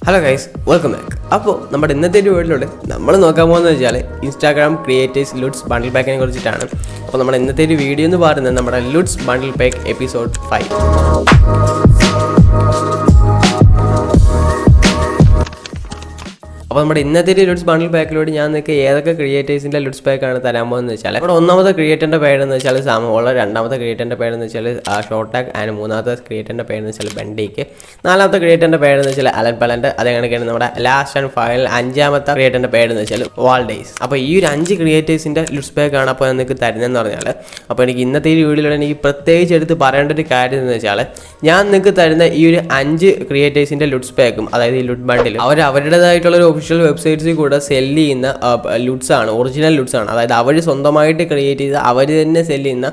Hello guys, welcome back. അപ്പോൾ നമ്മുടെ ഇന്നത്തെ ഒരു വീഡിയോയിലൂടെ നമ്മൾ നോക്കാൻ പോകുന്നത് വെച്ചാൽ ഇൻസ്റ്റാഗ്രാം ക്രിയേറ്റേഴ്സ് ലുട്സ് ബണ്ടിൽ പാക്കിനെ കുറിച്ചിട്ടാണ്. അപ്പോൾ നമ്മുടെ ഇന്നത്തെ ഒരു വീഡിയോ എന്ന് പറയുന്നത് നമ്മുടെ ലുട്സ് ബണ്ടിൽ പാക്ക് എപ്പിസോഡ് 5. അപ്പോൾ നമ്മുടെ ഇന്നത്തെ ഒരു ലുട്സ് ബണ്ടിൽ പാക്കിലൂടെ ഞാൻ നിങ്ങൾക്ക് ഏതൊക്കെ ക്രിയേറ്റേഴ്സിൻ്റെ ലുട്സ് പാക്കാണ് തരാൻ പോകുന്നത് വെച്ചാൽ നമ്മുടെ ഒന്നാമത്തെ ക്രിയേറ്ററിൻ്റെ പേരെന്ന് വെച്ചാൽ സാമോള, രണ്ടാമത്തെ ക്രിയേറ്ററിൻ്റെ പേരെന്ന് വെച്ചാൽ ഷോർട്ടാക്ക് ആൻഡ് മൂന്നാമത്തെ ക്രിയേറ്ററിൻ്റെ പേരെന്ന് വെച്ചാൽ ബെൻഡിക്ക്, നാലാമത്തെ ക്രിയേറ്ററിൻ്റെ പേരെന്ന് വെച്ചാൽ അലൻ പലൻ്റെ, അതേകണക്കാണ് നമ്മുടെ ലാസ്റ്റ് ആൻഡ് ഫൈനൽ അഞ്ചാമത്തെ ക്രിയേറ്ററിൻ്റെ പേരെന്ന് വെച്ചാൽ വാൾഡേയ്സ്. അപ്പോൾ ഈ ഒരു 5 ക്രിയേറ്റേഴ്സിൻ്റെ ലുട്സ് പാക്കാണ് അപ്പോൾ നിങ്ങൾക്ക് തരുന്നതെന്ന് പറഞ്ഞാൽ, അപ്പോൾ എനിക്ക് ഇന്നത്തെ ഈ വീഡിയോയിലൂടെ എനിക്ക് പ്രത്യേകിച്ച് എടുത്ത് പറയേണ്ട ഒരു കാര്യം എന്ന് വെച്ചാൽ ഞാൻ നിങ്ങൾക്ക് തരുന്ന ഈ ഒരു 5 ക്രിയേറ്റേഴ്സിൻ്റെ ലുട്സ് പാക്കും, അതായത് ഈ ലുട്ട് ബണ്ടിൽ അവരുടേതായിട്ടുള്ളൊരു ഒഫീഷ്യൽ വെബ്സൈറ്റ്സിൽ കൂടെ സെല്ല് ചെയ്യുന്ന ലുട്സ് ആണ്, ഒറിജിനൽ ലുട്സ് ആണ്. അതായത് അവർ സ്വന്തമായിട്ട് ക്രിയേറ്റ് ചെയ്ത് അവർ തന്നെ സെല്ല് ചെയ്യുന്ന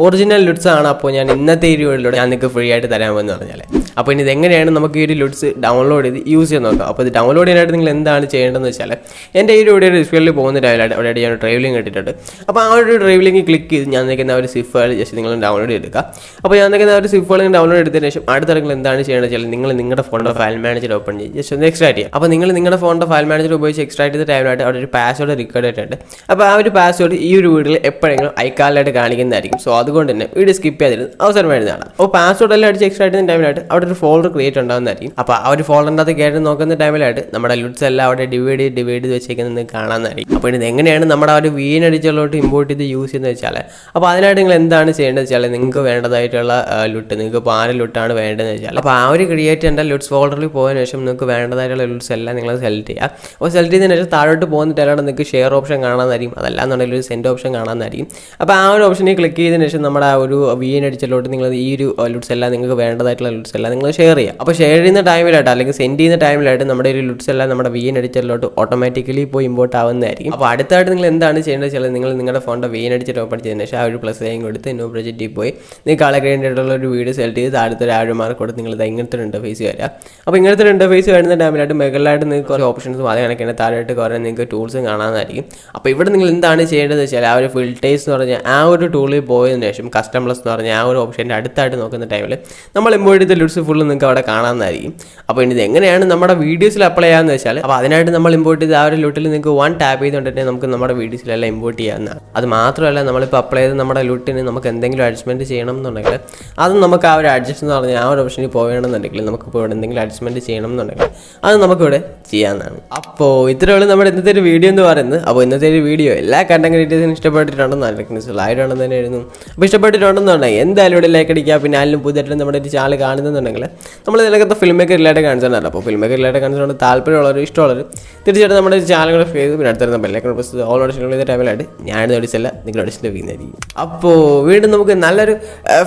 ഒറിജിനൽ ലുട്സ് ആണ്. അപ്പോൾ ഞാൻ ഇന്നത്തെ ഈ വീഡിയോയിലൂടെ ഞാൻ നിങ്ങൾക്ക് ഫ്രീ ആയിട്ട് തരാമെന്ന് പറഞ്ഞാൽ, അപ്പോൾ ഇനി ഇതെങ്ങനെയാണ് നമുക്ക് ഈ ഒരു ലുട്സ് ഡൗൺലോഡ് ചെയ്ത് യൂസ് ചെയ്യാൻ നോക്കാം. അപ്പോൾ ഇത് ഡൗൺലോഡ് ചെയ്യാനായിട്ട് നിങ്ങൾ എന്താണ് ചെയ്യേണ്ടതെന്ന് വെച്ചാൽ എൻ്റെ ഈ വീഡിയോ ഡിസ്പ്ലേയിൽ പോകുന്ന ടൈമിലായിട്ട് അവിടെ ഞാൻ ഡ്രൈവ് ലിങ്ക് ഇട്ടിട്ടുണ്ട്. അപ്പോൾ ആ ഒരു ഡ്രൈവ് ലിങ്ക് ക്ലിക്ക് ചെയ്ത് ഞാൻ നിൽക്കുന്ന ഒരു സിഫ് ഫയൽ ജസ്റ്റ് നിങ്ങൾ ഡൗൺലോഡ് ചെയ്തെടുക്കുക. അപ്പോൾ ഞാൻ നിൽക്കുന്ന ഒരു സിഫ് ഫയൽ ഡൗൺലോഡ് എടുത്തതിന് ശേഷം അടുത്ത നിങ്ങൾ എന്താണ് ചെയ്യേണ്ടത് വെച്ചാൽ നിങ്ങൾ നിങ്ങളുടെ ഫോണിൻ്റെ ഫയൽ മാനേജർ ഓപ്പൺ ചെയ്ത് ജസ്റ്റ് ഒന്ന് എക്സ്ട്രാക്ട് ചെയ്യുക. അപ്പോൾ നിങ്ങൾ നിങ്ങളുടെ ഫോണിൻ്റെ ഫയൽ മാനേജർ ഉപയോഗിച്ച് എക്സ്ട്രാക്ട് ചെയ്ത ടൈമിലായിട്ട് അവിടെ ഒരു പാസ്വേഡ് റിക്കോർഡ് ആയിട്ടുണ്ട്. അപ്പോൾ ആ ഒരു പാസ്വേഡ് ഈ ഒരു വീഡിയോയിൽ എപ്പോഴെങ്കിലും ഐക്കാളിലായിട്ട് കാണിക്കുന്നതായിരിക്കും. സോ അതുകൊണ്ട് തന്നെ വീഡിയോ സ്കിപ്പ് ചെയ്തിട്ട് അവസരം വരുന്നതാണ്. അപ്പോൾ പാസ്വേഡ് എല്ലാം അടിച്ച് എക്സ്ട്രാക്ട് ചെയ്യുന്ന ടൈമിലായിട്ട് അവിടെ ഒരു ഫോൾഡർ ക്രിയേറ്റ് ഉണ്ടാകുന്നതായിരിക്കും. അപ്പോൾ ആ ഒരു ഫോൾഡറിൻ്റെ അത് കയറി നോക്കുന്ന ടൈമിലായിട്ട് നമ്മുടെ ലുട്സ് എല്ലാം അവിടെ ഡിവൈഡ് ചെയ്ത് വെച്ചേക്കുന്നത് കാണാമെന്നായിരിക്കും. അപ്പോൾ ഇത് എങ്ങനെയാണ് നമ്മുടെ ആ ഒരു വീൻ അടിച്ചുള്ളോട്ട് ഇമ്പോർട്ട് ചെയ്ത് യൂസ് ചെയ്യുന്നത് വെച്ചാൽ, അപ്പോൾ അതിനായിട്ട് നിങ്ങൾ എന്താണ് ചെയ്യേണ്ടത് വെച്ചാൽ നിങ്ങൾക്ക് വേണ്ടതായിട്ടുള്ള ലുട്ട്, നിങ്ങൾക്ക് ഇപ്പോൾ 6 ലുട്ടാണ് വേണ്ടതെന്ന് വെച്ചാൽ, അപ്പോൾ ആ ഒരു ക്രിയേറ്റ് ചെയ്യേണ്ട ലുട്സ് ഫോൾഡറിൽ പോയതിനു ശേഷം നിങ്ങൾക്ക് വേണ്ടതായിട്ടുള്ള ലുട്സ് എല്ലാം നിങ്ങൾ സെലക്ട് ചെയ്യുക. അപ്പോൾ സെലക്ട് ചെയ്തതിന് ശേഷം താഴോട്ട് പോകുന്ന ടൈമിലാണ് നിങ്ങൾക്ക് ഷെയർ ഓപ്ഷൻ കാണാമെന്നായിരിക്കും, അതല്ലാന്നുണ്ടെങ്കിൽ ഒരു സെൻഡ് ഓപ്ഷൻ കാണാമെന്നായിരിക്കും. അപ്പോൾ ആ ഒരു ഓപ്ഷനിൽ ക്ലിക്ക് ചെയ്തതിന് ശേഷം നമ്മുടെ ആ ഒരു വീൻ അടിച്ചിലോട്ട് നിങ്ങൾ ഈ ഒരു ലുട്സ് എല്ലാം നിങ്ങൾക്ക് വേണ്ടതായിട്ടുള്ള ലുട്സ് എല്ലാം നിങ്ങൾ ഷെയർ ചെയ്യുക. അപ്പോൾ ഷെയർ ചെയ്യുന്ന ടൈമിലായിട്ട് അല്ലെങ്കിൽ സെൻഡ് ചെയ്യുന്ന ടൈമിലായിട്ട് നമ്മുടെ ഒരു ലുട്സ് എല്ലാം നമ്മുടെ വീൻ അടിച്ചിലോട്ട് ഓട്ടോമാറ്റിക്കലി പോയി ഇമ്പോർട്ട് ആവുന്നതായിരിക്കും. അപ്പോൾ അടുത്തായിട്ട് നിങ്ങൾ എന്താണ് ചെയ്യേണ്ടത് വെച്ചാൽ നിങ്ങൾ നിങ്ങളുടെ ഫോണിൻ്റെ വീൻ അടിച്ചിട്ട് ഓപ്പൺ ചെയ്തതിന് ശേഷം ആ ഒരു പ്ലസ് സൈൻ കൊടുത്ത് ന്യൂ പ്രൊജക്റ്റിൽ പോയി നിങ്ങൾക്ക് ആളെ വേണ്ടിയിട്ടുള്ള ഒരു വീഡിയോ സെലക്ട് ചെയ്ത് അടുത്തൊരു ആഴ് മാർക്ക് കൊടുത്ത് നിങ്ങൾ ഇങ്ങനത്തെ ഒരു ഇൻ്റർഫേസ് വരിക. അപ്പോൾ ഇങ്ങനത്തെ ഒരു ഇൻ്റർഫേസ് വരുന്ന ടൈമിലായിട്ട് മുകളിലായിട്ട് നിങ്ങൾക്ക് കുറച്ച് ഓപ്ഷൻസും അതേ കണക്കിന് താഴെയായിട്ട് കുറേ നിങ്ങൾക്ക് ടൂൾസും കാണാമെന്നായിരിക്കും. അപ്പോൾ ഇവിടെ നിങ്ങൾ എന്താണ് ചെയ്യേണ്ടത് വെച്ചാൽ ആ ഒരു ഫിൽറ്റേഴ്സ് എന്ന് പറഞ്ഞാൽ ആ ഒരു ടൂളിൽ പോയതിനു ശേഷം കസ്റ്റം പ്ലസ് എന്ന് പറഞ്ഞാൽ ആ ഒരു ഓപ്ഷൻ്റെ അടുത്തായിട്ട് നോക്കുന്ന ടൈമിൽ നമ്മൾ ഇമ്പോർട്ട് ചെയ്ത ലുട്സ് ഫുള്ള് നിങ്ങൾക്ക് അവിടെ കാണാമെന്നായിരിക്കും. അപ്പോൾ ഇത് എങ്ങനെയാണ് നമ്മുടെ വീഡിയോസിൽ അപ്ലൈ ചെയ്യാമെന്ന് വെച്ചാൽ, അപ്പോൾ അതിനായിട്ട് നമ്മൾ ഇമ്പോർട്ട് ചെയ്ത് ആ ഒരു ലുട്ടിൽ നിങ്ങൾക്ക് 1 ടാപ്പ് ചെയ്തുകൊണ്ട് തന്നെ നമുക്ക് നമ്മുടെ വീഡിയോസിലെല്ലാം ഇമ്പോർട്ട് ചെയ്യാവുന്നതാണ്. അത് മാത്രമല്ല നമ്മളിപ്പോൾ അപ്ലൈ ചെയ്ത് നമ്മുടെ ലുട്ടിന് നമുക്ക് എന്തെങ്കിലും അഡ്ജസ്റ്റ്മെൻറ്റ് ചെയ്യണം എന്നുണ്ടെങ്കിൽ അത് നമുക്ക് ആ ഒരു അഡ്ജസ്റ്റ് എന്ന് പറഞ്ഞാൽ ആ ഒരു ഓപ്ഷനിൽ പോകണമെന്നുണ്ടെങ്കിൽ നമുക്കിപ്പോൾ ഇവിടെ എന്തെങ്കിലും അഡ്ജസ്റ്റ്മെൻറ്റ് ചെയ്യണം എന്നുണ്ടെങ്കിൽ അത് നമുക്കിവിടെ ചെയ്യാവുന്നതാണ്. അപ്പോൾ ഇത്രയുള്ള നമ്മുടെ ഇന്നത്തെ ഒരു വീഡിയോ എന്ന് പറയുന്നത്. അപ്പോൾ ഇന്നത്തെ ഒരു വീഡിയോ എല്ലാ കണ്ടന്റ് ക്രിയേറ്റേഴ്സിനും ഇഷ്ടപ്പെട്ടിട്ടുണ്ടെന്ന് ആയിട്ടുണ്ടെന്ന് തന്നെ ആയിരുന്നു. അപ്പോൾ ഇഷ്ടപ്പെട്ടിട്ടുണ്ടെന്നുണ്ടെങ്കിൽ എന്തായാലും ഇവിടെ ലൈക്ക് അടിക്കുക. പിന്നെ ആരും പുതിയതായിട്ട് നമ്മുടെ ഒരു ചാനൽ കാണുന്നുണ്ടെങ്കിൽ നമ്മൾ ഇതിനകത്ത് ഫിലിം മേക്കർ റിലേറ്റഡ് കാണിച്ചിട്ടുണ്ട്. അപ്പോൾ ഫിലിം മേക്കർ റിലേറ്റഡ് കാണിച്ചുകൊണ്ട് താല്പര്യമുള്ളവർ ഇഷ്ടമുള്ളവർ തീർച്ചയായിട്ടും നമ്മുടെ ചാനലുകൾ ഫേസ് പിന്നെ അടുത്ത ബെല്ലൈക്കൺ പ്രസ് ഓൾ നോട്ടിഫിക്കേഷൻ ചെയ്ത ടൈമിലായിട്ട് ഞാൻ നോട്ടീസല്ല നിങ്ങൾ നോട്ടീസ് ലഭിക്കുന്നതായിരിക്കും. അപ്പോൾ വീണ്ടും നമുക്ക് നല്ലൊരു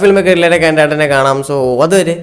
ഫിലിം മേക്കർ റിലേറ്റഡ് കണ്ടന്റിനെ കാണാം. സോ അതുവരെ